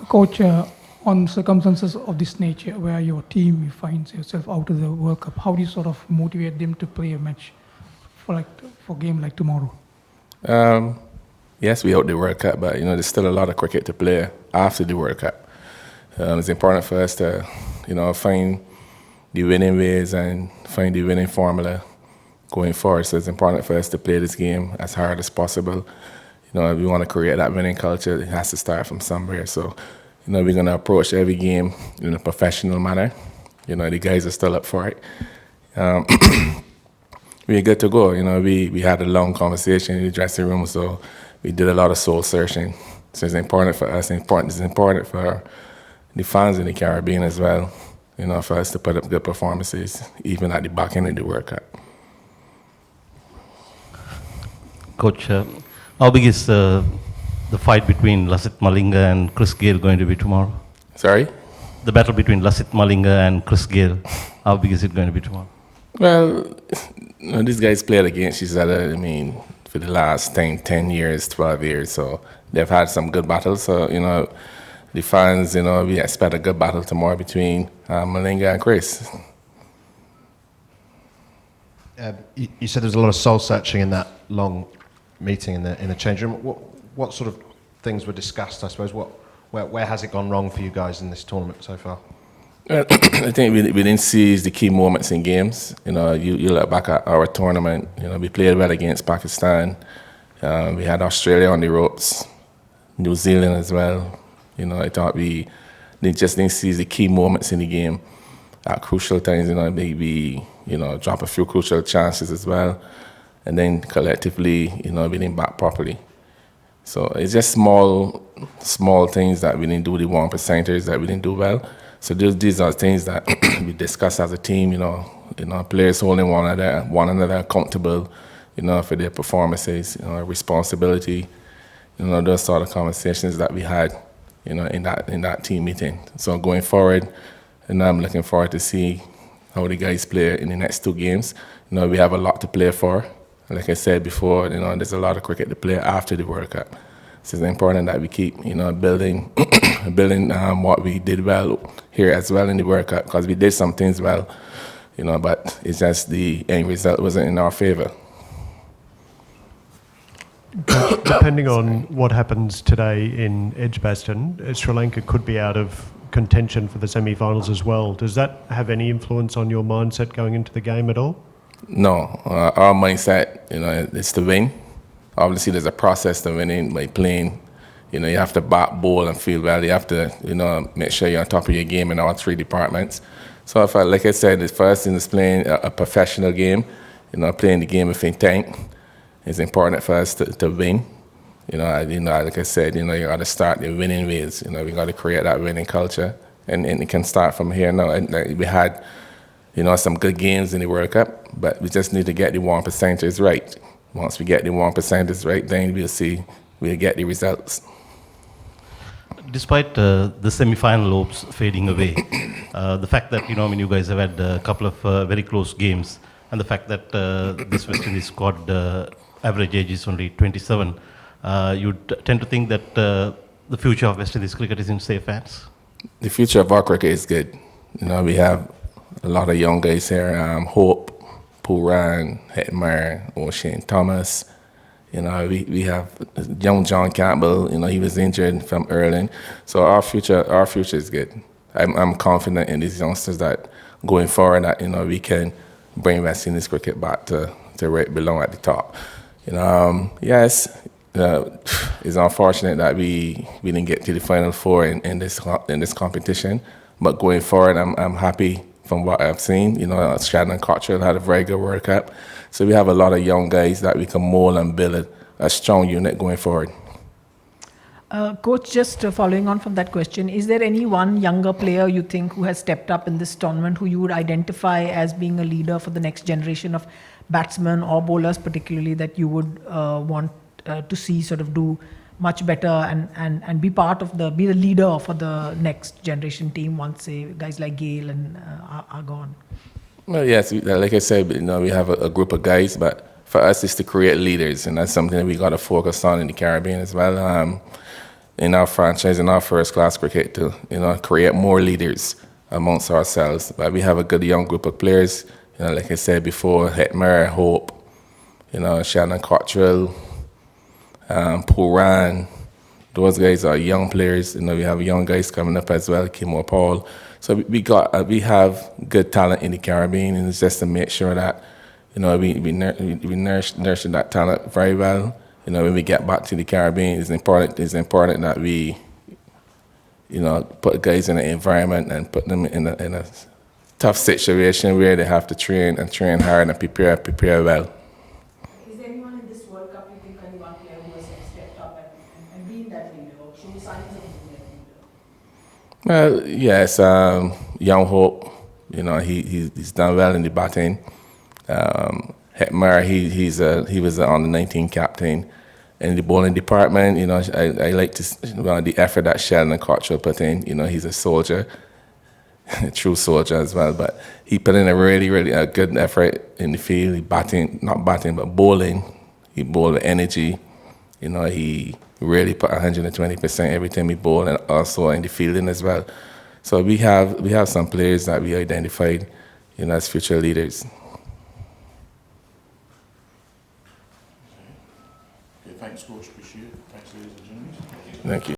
Coach, on circumstances of this nature, where your team finds yourself out of the World Cup, how do you sort of motivate them to play a match for a game like tomorrow? Yes, we out the World Cup, but there's still a lot of cricket to play after the World Cup. It's important for us to, find the winning ways and find the winning formula going forward. So it's important for us to play this game as hard as possible. If we want to create that winning culture, it has to start from somewhere. So, we're going to approach every game in a professional manner. The guys are still up for it. We're good to go. We had a long conversation in the dressing room, so we did a lot of soul searching. So it's important for us. It's important for the fans in the Caribbean as well. For us to put up good performances, even at the back end of the World Cup. Coach, how big is the fight between Lasith Malinga and Chris Gale going to be tomorrow? Sorry? The battle between Lasith Malinga and Chris Gale, how big is it going to be tomorrow? Well, these guys played against each other, for the last 10 years, 12 years. So they've had some good battles. So, the fans, we expect a good battle tomorrow between Malinga and Chris. You said there was a lot of soul searching in that long meeting in the change room. What sort of things were discussed, I suppose? Where has it gone wrong for you guys in this tournament so far? Well, I think we didn't seize the key moments in games. You look back at our tournament, we played well against Pakistan. We had Australia on the ropes, New Zealand as well. I thought we just didn't seize the key moments in the game at crucial times. Maybe drop a few crucial chances as well. And then collectively, we didn't back properly. So it's just small things that we didn't do, the 1%ers that we didn't do well. So these are things that we discuss as a team, players holding one another accountable, for their performances, responsibility, those sort of conversations that we had, in that team meeting. So going forward, I'm looking forward to see how the guys play in the next two games. We have a lot to play for. Like I said before, there's a lot of cricket to play after the World Cup. So it's important that we keep, building what we did well here as well in the World Cup, because we did some things well, but it's just the end result wasn't in our favor. Depending on what happens today in Edgbaston, Sri Lanka could be out of contention for the semi-finals as well. Does that have any influence on your mindset going into the game at all? No, our mindset, is to win. Obviously, there's a process to winning by playing. You have to bat, bowl, and field well. You have to, make sure you're on top of your game in all three departments. So, like I said, the first thing is playing a professional game. Playing the game with intent. It's important for us to win. Like I said, you got to start the winning ways. We got to create that winning culture, and it can start from here now. And we had, some good games in the World Cup, but we just need to get the 1%ers right. Once we get the 1%ers right, then we'll get the results. Despite the semi-final hopes fading away, the fact that you guys have had a couple of very close games, and the fact that this West Indies squad average age is only 27, you tend to think that the future of West Indies cricket is in safe hands? The future of our cricket is good. We have a lot of young guys here. Hope, Pooran, Hetmar, O'Shane Thomas. We have young John Campbell. He was injured from Erling. So our future is good. I'm confident in these youngsters that going forward that we can bring West Indies cricket back to where it belongs at the top. Yes, it's unfortunate that we didn't get to the final four in this competition. But going forward, I'm happy from what I've seen. Shannon Cottrell had a very good World Cup. So we have a lot of young guys that we can mold and build a strong unit going forward. Coach, just following on from that question, is there any one younger player you think who has stepped up in this tournament who you would identify as being a leader for the next generation of batsmen or bowlers particularly that you would want to see sort of do much better and be the leader for the next generation team once, say, guys like Gale and are gone? Well, yes, like I said, we have a group of guys, but for us it's to create leaders, and that's something that we got to focus on in the Caribbean as well. in our franchise, in our first class cricket to, create more leaders amongst ourselves. But we have a good young group of players, like I said before, Hetmer, Hope, Shannon Cottrell, Puran. Those guys are young players. We have young guys coming up as well, Kimo Paul. So we have good talent in the Caribbean, and it's just to make sure that we nurture that talent very well. When we get back to the Caribbean, it's important that we put guys in an environment and put them in a tough situation where they have to train hard and prepare well. Is there anyone in this World Cup you think anyone player who has stepped up and been that leader or shown signs of being that leader? Well, yes, Young Hope, he's done well in the batting. Hetmer, he was on the 19 captain. In the bowling department, I like to the effort that Sheldon Cottrell put in. He's a soldier, a true soldier as well. But he put in a really, really good effort in the field. Not batting, but bowling. He bowled with energy. He really put 120% every time he bowled, and also in the fielding as well. So we have some players that we identified, as future leaders. Thanks, Coach. Appreciate it. Thanks, ladies and gentlemen. Thank you.